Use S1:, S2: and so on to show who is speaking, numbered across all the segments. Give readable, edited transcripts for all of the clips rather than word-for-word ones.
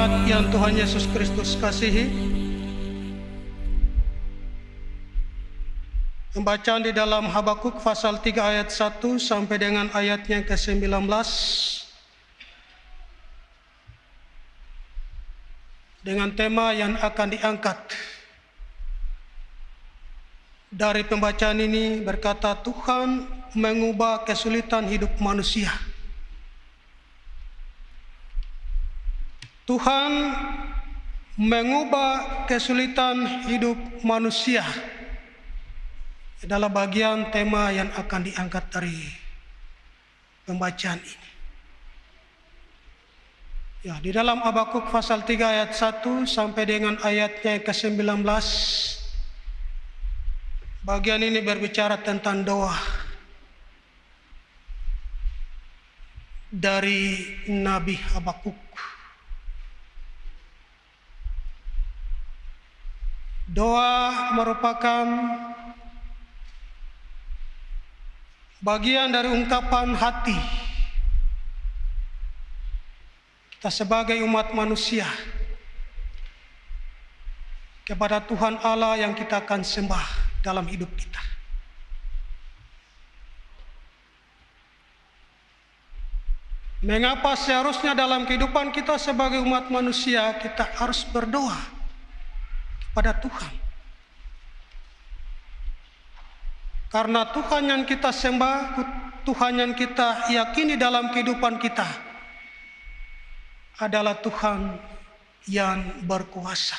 S1: Jemaat yang Tuhan Yesus Kristus kasihi, pembacaan di dalam Habakuk pasal 3 ayat 1 sampai dengan ayatnya ke-19 dengan tema yang akan diangkat. Dari pembacaan ini berkata, Tuhan mengubah kesulitan hidup manusia. Tuhan mengubah kesulitan hidup manusia adalah bagian tema yang akan diangkat dari pembacaan ini. Ya, di dalam Habakuk pasal 3 ayat 1 sampai dengan ayatnya ke-19, bagian ini berbicara tentang doa dari Nabi Habakuk. Doa merupakan bagian dari ungkapan hati kita sebagai umat manusia kepada Tuhan Allah yang kita akan sembah dalam hidup kita. Mengapa seharusnya dalam kehidupan kita sebagai umat manusia kita harus berdoa pada Tuhan? Karena Tuhan yang kita sembah, Tuhan yang kita yakini dalam kehidupan kita adalah Tuhan yang berkuasa.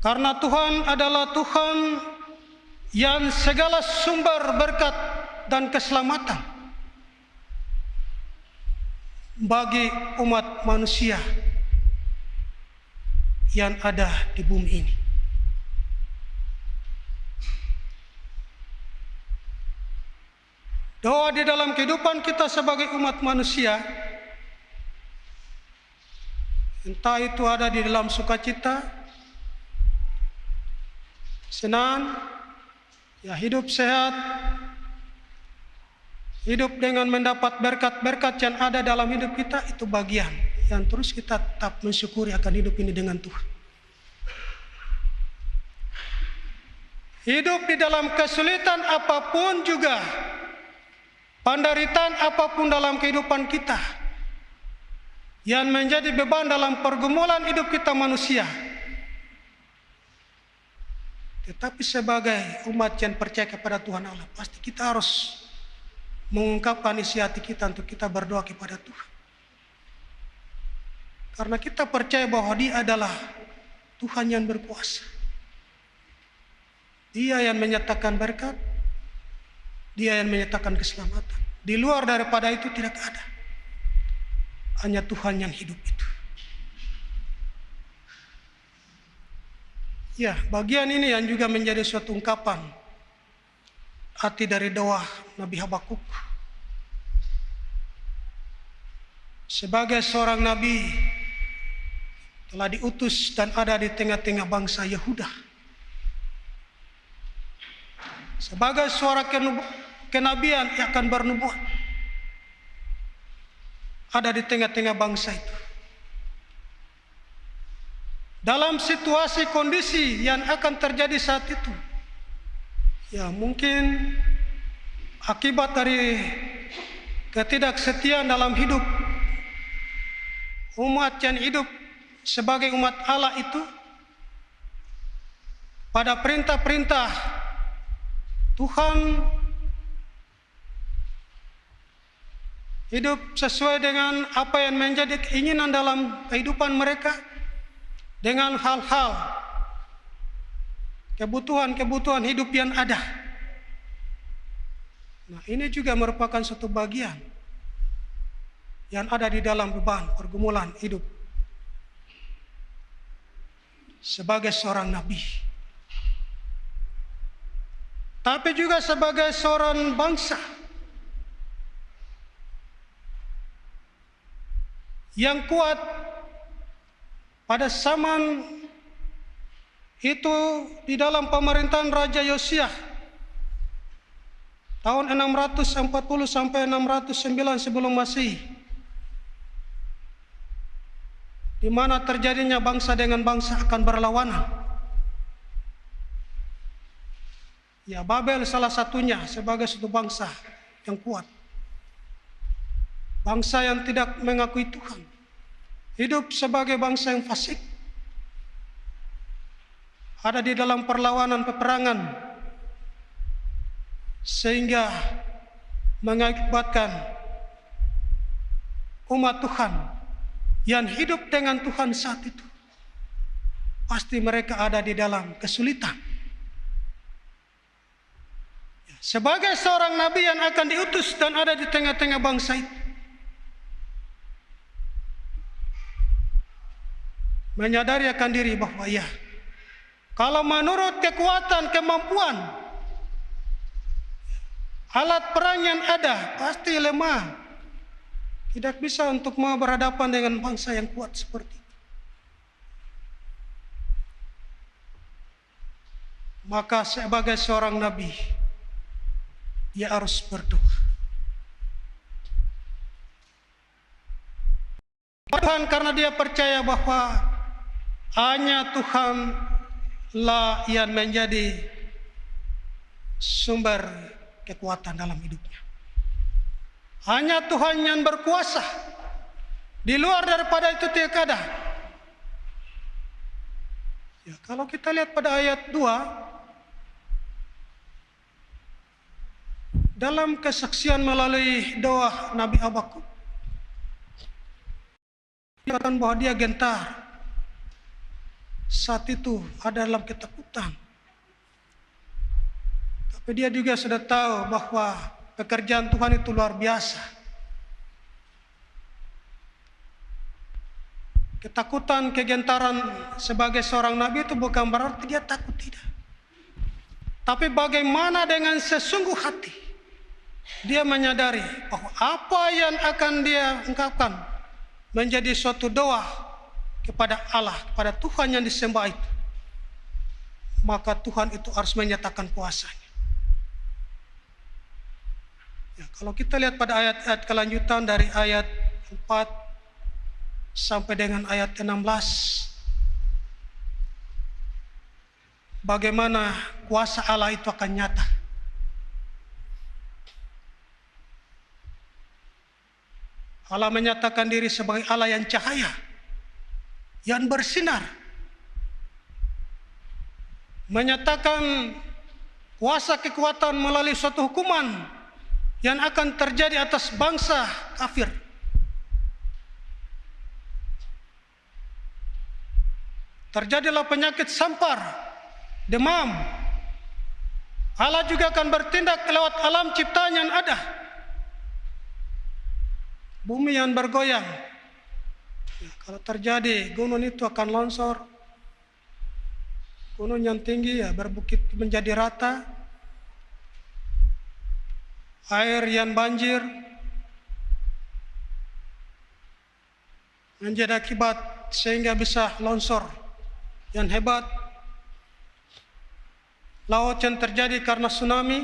S1: Karena Tuhan adalah Tuhan yang segala sumber berkat dan keselamatan bagi umat manusia yang ada di bumi ini. Doa di dalam kehidupan kita sebagai umat manusia, entah itu ada di dalam sukacita, senang, ya hidup sehat, hidup dengan mendapat berkat-berkat yang ada dalam hidup kita, itu bagian yang terus kita tetap mensyukuri akan hidup ini dengan Tuhan. Hidup di dalam kesulitan apapun juga, penderitaan apapun dalam kehidupan kita yang menjadi beban dalam pergumulan hidup kita manusia, tetapi sebagai umat yang percaya kepada Tuhan Allah, pasti kita harus mengungkapkan isi hati kita untuk kita berdoa kepada Tuhan. Karena kita percaya bahwa Dia adalah Tuhan yang berkuasa. Dia yang menyatakan berkat, Dia yang menyatakan keselamatan. Di luar daripada itu tidak ada. Hanya Tuhan yang hidup itu. Ya, bagian ini yang juga menjadi suatu ungkapan hati dari doa Nabi Habakuk. Sebagai seorang nabi telah diutus dan ada di tengah-tengah bangsa Yehuda. Sebagai suara kenabian yang akan bernubuat ada di tengah-tengah bangsa itu. Dalam situasi kondisi yang akan terjadi saat itu, ya mungkin akibat dari ketidaksetiaan dalam hidup umat yang hidup sebagai umat Allah itu pada perintah-perintah Tuhan, hidup sesuai dengan apa yang menjadi keinginan dalam kehidupan mereka, dengan hal-hal kebutuhan-kebutuhan hidup yang ada. Nah, ini juga merupakan suatu bagian yang ada di dalam beban pergumulan hidup sebagai seorang nabi, tapi juga sebagai seorang bangsa yang kuat pada zaman itu di dalam pemerintahan Raja Yosiah. tahun 640 sampai 609 sebelum Masehi, di mana terjadinya bangsa dengan bangsa akan berlawanan. Ya, Babel salah satunya sebagai suatu bangsa yang kuat. Bangsa yang tidak mengakui Tuhan. Hidup sebagai bangsa yang fasik. Ada di dalam perlawanan peperangan. Sehingga mengakibatkan umat Tuhan yang hidup dengan Tuhan saat itu, pasti mereka ada di dalam kesulitan. Sebagai seorang nabi yang akan diutus dan ada di tengah-tengah bangsa itu, menyadari akan diri bahwa ya, kalau menurut kekuatan, kemampuan, alat perang yang ada pasti lemah. Tidak bisa untuk mau berhadapan dengan bangsa yang kuat seperti itu. Maka sebagai seorang nabi, dia harus berdoa. Tuhan, karena dia percaya bahwa hanya Tuhanlah yang menjadi sumber kekuatan dalam hidupnya. Hanya Tuhan yang berkuasa. Di luar daripada itu tidak ada. Ya, kalau kita lihat pada ayat 2, dalam kesaksian melalui doa Nabi Habakuk, dikatakan bahwa dia gentar. Saat itu ada dalam ketakutan. Tapi dia juga sudah tahu bahwa pekerjaan Tuhan itu luar biasa. Ketakutan, kegentaran sebagai seorang nabi itu bukan berarti dia takut, tidak. Tapi bagaimana dengan sesungguh hati, dia menyadari bahwa apa yang akan dia ungkapkan menjadi suatu doa kepada Allah, kepada Tuhan yang disembah itu, maka Tuhan itu harus menyatakan kuasanya. Ya, kalau kita lihat pada ayat-ayat kelanjutan dari ayat 4 sampai dengan ayat 16, bagaimana kuasa Allah itu akan nyata. Allah menyatakan diri sebagai Allah yang cahaya, yang bersinar, menyatakan kuasa kekuatan melalui suatu hukuman yang akan terjadi atas bangsa kafir. Terjadilah penyakit sampar, demam. Allah juga akan bertindak lewat alam ciptaan yang ada. Bumi yang bergoyang. Ya, kalau terjadi gunung itu akan longsor. Gunung yang tinggi ya berbukit menjadi rata. Air yang banjir menjadi akibat sehingga bisa longsor yang hebat. Laut yang terjadi karena tsunami.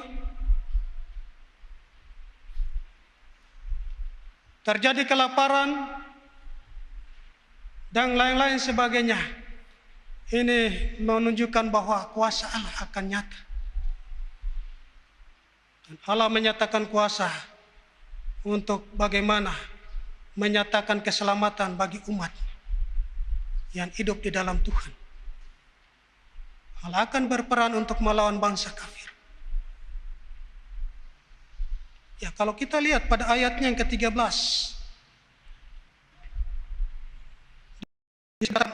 S1: Terjadi kelaparan dan lain-lain sebagainya. Ini menunjukkan bahwa kuasa Allah akan nyata. Dan Allah menyatakan kuasa untuk bagaimana menyatakan keselamatan bagi umat yang hidup di dalam Tuhan. Allah akan berperan untuk melawan bangsa kafir. Ya, kalau kita lihat pada ayatnya yang ke-13,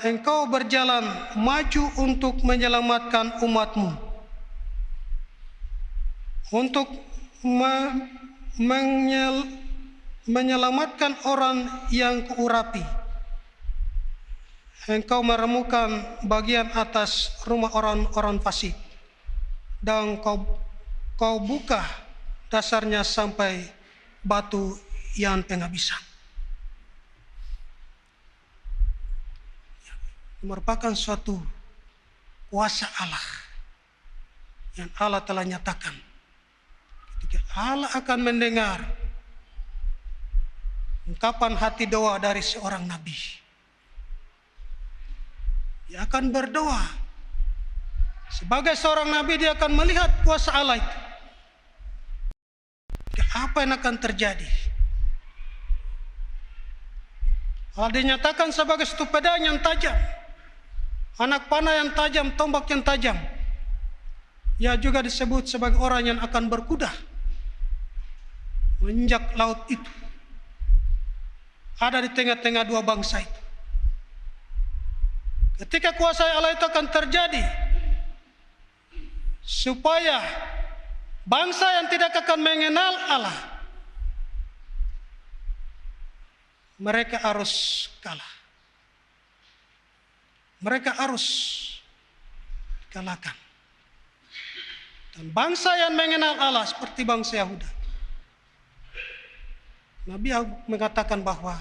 S1: engkau berjalan maju untuk menyelamatkan umatmu, untuk menyelamatkan orang yang kuurapi. Engkau meremukan bagian atas rumah orang-orang fasik, dan kau buka dasarnya sampai batu yang penghabisan. Merupakan suatu kuasa Allah yang Allah telah nyatakan Allah akan mendengar ungkapan hati doa dari seorang nabi. Dia akan berdoa. Sebagai seorang nabi dia akan melihat kuasa Allah itu. Apa yang akan terjadi? Allah dinyatakan sebagai satu pedang yang tajam, anak panah yang tajam, tombak yang tajam. Ia juga disebut sebagai orang yang akan berkuda menginjak laut itu. Ada di tengah-tengah dua bangsa itu. Ketika kuasa Allah itu akan terjadi, supaya bangsa yang tidak akan mengenal Allah, mereka harus kalah. Mereka harus kalahkan. Dan bangsa yang mengenal Allah seperti bangsa Yahuda, Nabi mengatakan bahwa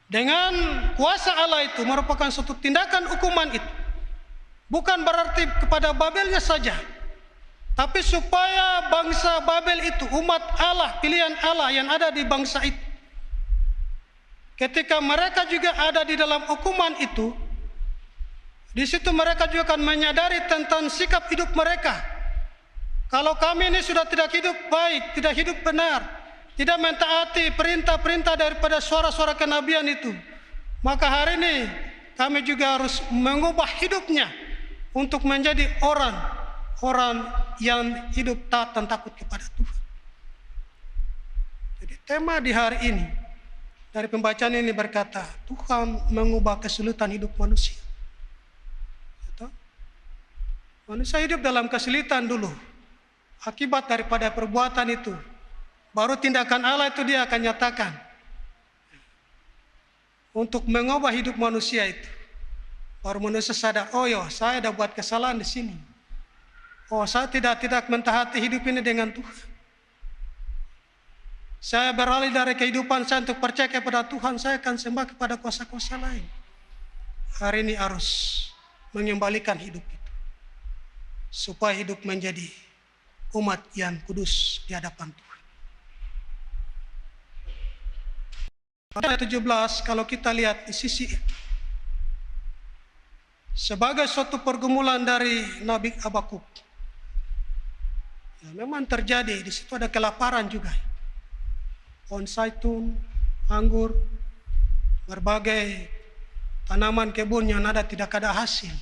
S1: dengan kuasa Allah itu merupakan suatu tindakan hukuman itu. Bukan berarti kepada Babelnya saja, tapi supaya bangsa Babel itu, umat Allah, pilihan Allah yang ada di bangsa itu, ketika mereka juga ada di dalam hukuman itu, di situ mereka juga akan menyadari tentang sikap hidup mereka. Kalau kami ini sudah tidak hidup baik, tidak hidup benar, tidak mentaati perintah-perintah daripada suara-suara kenabian itu, maka hari ini kami juga harus mengubah hidupnya untuk menjadi orang yang hidup taat dan takut kepada Tuhan. Jadi tema di hari ini dari pembacaan ini berkata, Tuhan mengubah kesulitan hidup manusia. Manusia hidup dalam kesulitan dulu, akibat daripada perbuatan itu. Baru tindakan Allah itu dia akan nyatakan untuk mengubah hidup manusia itu. Baru manusia sadar, oh ya, saya ada buat kesalahan di sini. Oh, saya tidak mentaati hidup ini dengan Tuhan. Saya beralih dari kehidupan saya untuk percaya kepada Tuhan, saya akan sembah kepada kuasa-kuasa lain. Hari ini harus mengembalikan hidup itu, supaya hidup menjadi umat yang kudus di hadapan Tuhan. Ayat 17, kalau kita lihat di sisi sebagai suatu pergumulan dari Nabi Habakuk, ya, memang terjadi di situ ada kelaparan juga. Pohon zaitun, anggur, berbagai tanaman kebun yang ada tidak ada hasil.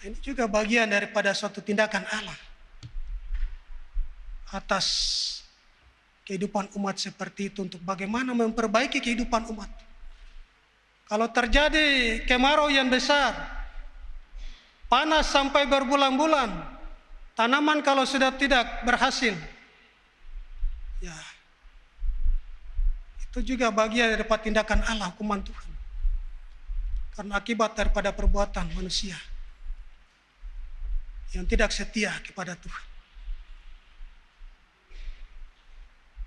S1: Ini juga bagian daripada suatu tindakan Allah atas kehidupan umat seperti itu, untuk bagaimana memperbaiki kehidupan umat. Kalau terjadi kemarau yang besar, panas sampai berbulan-bulan, tanaman kalau sudah tidak berhasil, ya itu juga bagian daripada tindakan Allah, hukuman Tuhan, karena akibat daripada perbuatan manusia yang tidak setia kepada Tuhan.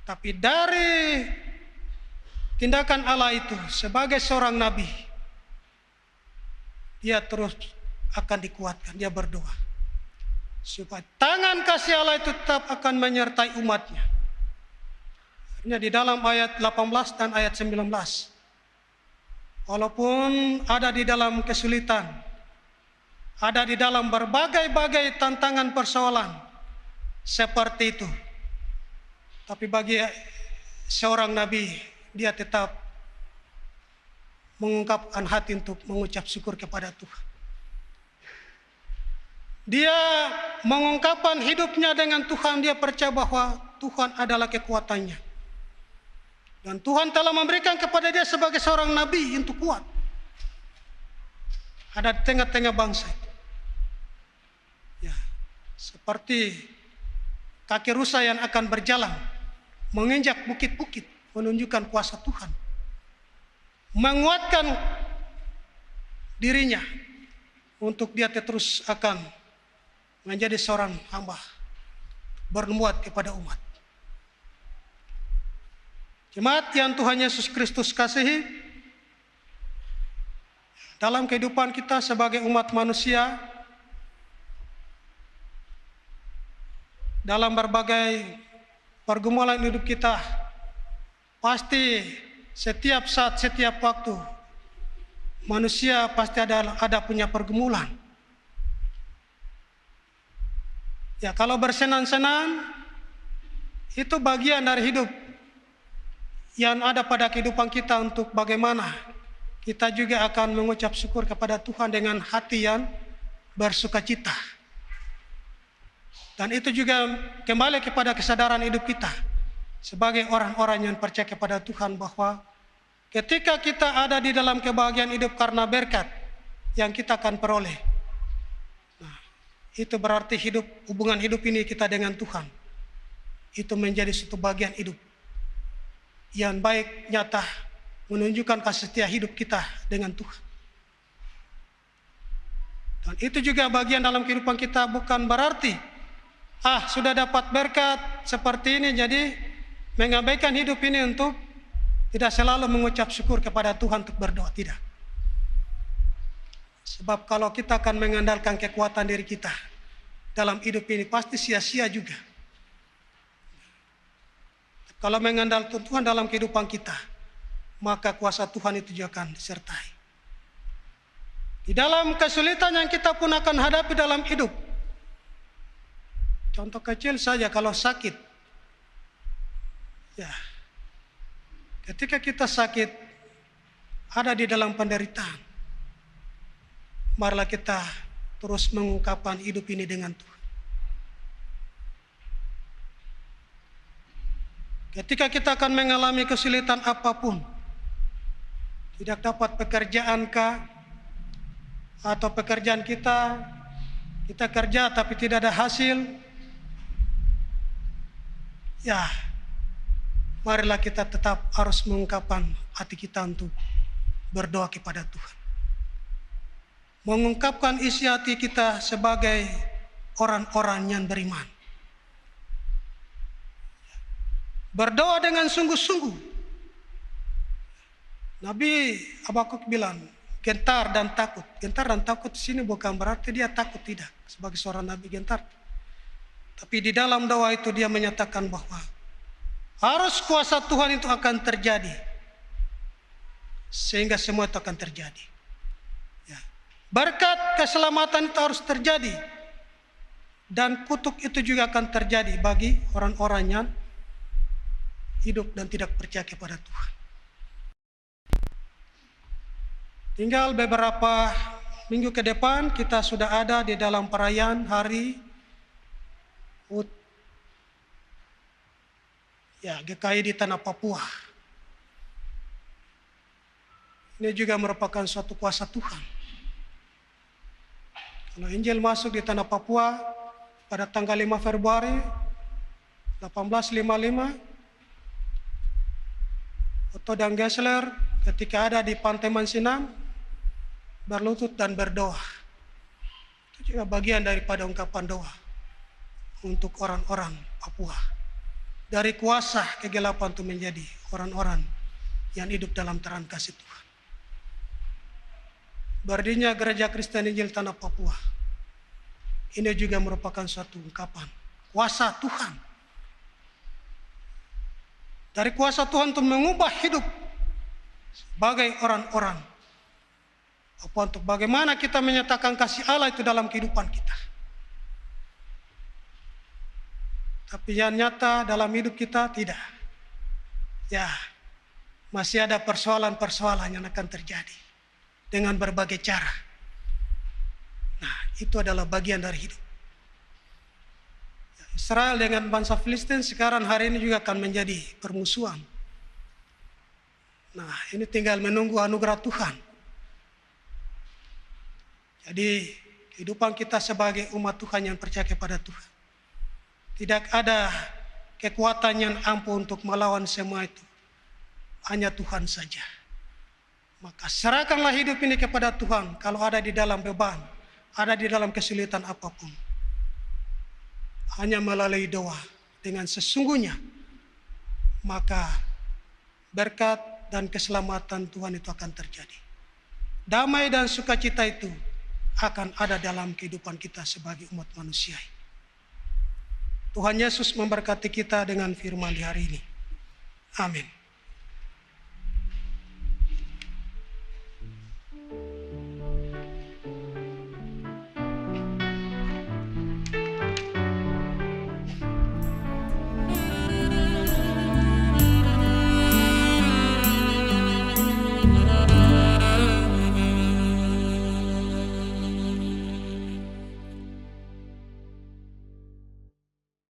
S1: Tapi dari tindakan Allah itu, sebagai seorang nabi, dia terus akan dikuatkan, dia berdoa supaya tangan kasih Allah itu tetap akan menyertai umatnya. Akhirnya di dalam ayat 18 dan ayat 19, walaupun ada di dalam kesulitan, ada di dalam berbagai-bagai tantangan persoalan seperti itu, tapi bagi seorang nabi, dia tetap mengungkapkan hati untuk mengucap syukur kepada Tuhan. Dia mengungkapkan hidupnya dengan Tuhan, dia percaya bahwa Tuhan adalah kekuatannya. Dan Tuhan telah memberikan kepada dia sebagai seorang nabi untuk kuat. Ada di tengah-tengah bangsa itu. Ya, seperti kaki rusa yang akan berjalan, menginjak bukit-bukit, menunjukkan kuasa Tuhan, menguatkan dirinya untuk dia terus akan menjadi seorang hamba bernubuat kepada umat. Jemaat yang Tuhan Yesus Kristus kasihi, dalam kehidupan kita sebagai umat manusia, dalam berbagai pergumulan hidup kita, pasti setiap saat, setiap waktu, manusia pasti ada punya pergumulan. Ya, kalau bersenang-senang itu bagian dari hidup yang ada pada kehidupan kita, untuk bagaimana kita juga akan mengucap syukur kepada Tuhan dengan hati yang bersukacita. Dan itu juga kembali kepada kesadaran hidup kita sebagai orang-orang yang percaya kepada Tuhan, bahwa ketika kita ada di dalam kebahagiaan hidup karena berkat yang kita akan peroleh, nah, itu berarti hubungan hidup ini kita dengan Tuhan itu menjadi suatu bagian hidup yang baik, nyata, menunjukkan kasih setia hidup kita dengan Tuhan. Dan itu juga bagian dalam kehidupan kita, bukan berarti sudah dapat berkat seperti ini jadi mengabaikan hidup ini untuk tidak selalu mengucap syukur kepada Tuhan, untuk berdoa. Tidak. Sebab kalau kita akan mengandalkan kekuatan diri kita dalam hidup ini, pasti sia-sia juga. Kalau mengandalkan Tuhan dalam kehidupan kita, maka kuasa Tuhan itu juga akan disertai. Di dalam kesulitan yang kita pun akan hadapi dalam hidup. Contoh kecil saja, kalau sakit. Ya, ketika kita sakit, ada di dalam penderitaan, marilah kita terus mengungkapkan hidup ini dengan Tuhan. Ketika kita akan mengalami kesulitan apapun, tidak dapat pekerjaan kah, atau pekerjaan kita kerja tapi tidak ada hasil, ya, marilah kita tetap harus mengungkapkan hati kita untuk berdoa kepada Tuhan. Mengungkapkan isi hati kita sebagai orang-orang yang beriman. Berdoa dengan sungguh-sungguh. Nabi Habakuk bilang, gentar dan takut. Gentar dan takut di sini bukan berarti dia takut, tidak. Sebagai seorang nabi gentar. Tapi di dalam doa itu dia menyatakan bahwa harus kuasa Tuhan itu akan terjadi. Sehingga semua itu akan terjadi. Ya. Berkat keselamatan itu harus terjadi. Dan kutuk itu juga akan terjadi bagi orang-orang yang hidup dan tidak percaya kepada Tuhan. Tinggal beberapa minggu ke depan kita sudah ada di dalam perayaan hari HUT GKI di tanah Papua. Ini juga merupakan suatu kuasa Tuhan. Kalau Injil masuk di tanah Papua pada tanggal 5 Februari 1855, Otto dan Gessler ketika ada di Pantai Mansinam berlutut dan berdoa. Itu juga bagian daripada ungkapan doa untuk orang-orang Papua. Dari kuasa kegelapan itu menjadi orang-orang yang hidup dalam terang kasih Tuhan. Berdirinya Gereja Kristen Injil Tanah Papua. Ini juga merupakan suatu ungkapan kuasa Tuhan. Dari kuasa Tuhan untuk mengubah hidup sebagai orang-orang. Untuk bagaimana kita menyatakan kasih Allah itu dalam kehidupan kita. Tapi yang nyata dalam hidup kita tidak. Ya, masih ada persoalan-persoalan yang akan terjadi dengan berbagai cara. Nah, itu adalah bagian dari hidup. Israel dengan bangsa Filistin sekarang hari ini juga akan menjadi permusuhan. Nah, ini tinggal menunggu anugerah Tuhan. Jadi, kehidupan kita sebagai umat Tuhan yang percaya kepada Tuhan. Tidak ada kekuatan yang ampuh untuk melawan semua itu. Hanya Tuhan saja. Maka serahkanlah hidup ini kepada Tuhan kalau ada di dalam beban, ada di dalam kesulitan apapun. Hanya melalui doa dengan sesungguhnya, maka berkat dan keselamatan Tuhan itu akan terjadi. Damai dan sukacita itu akan ada dalam kehidupan kita sebagai umat manusia. Tuhan Yesus memberkati kita dengan firman di hari ini. Amin.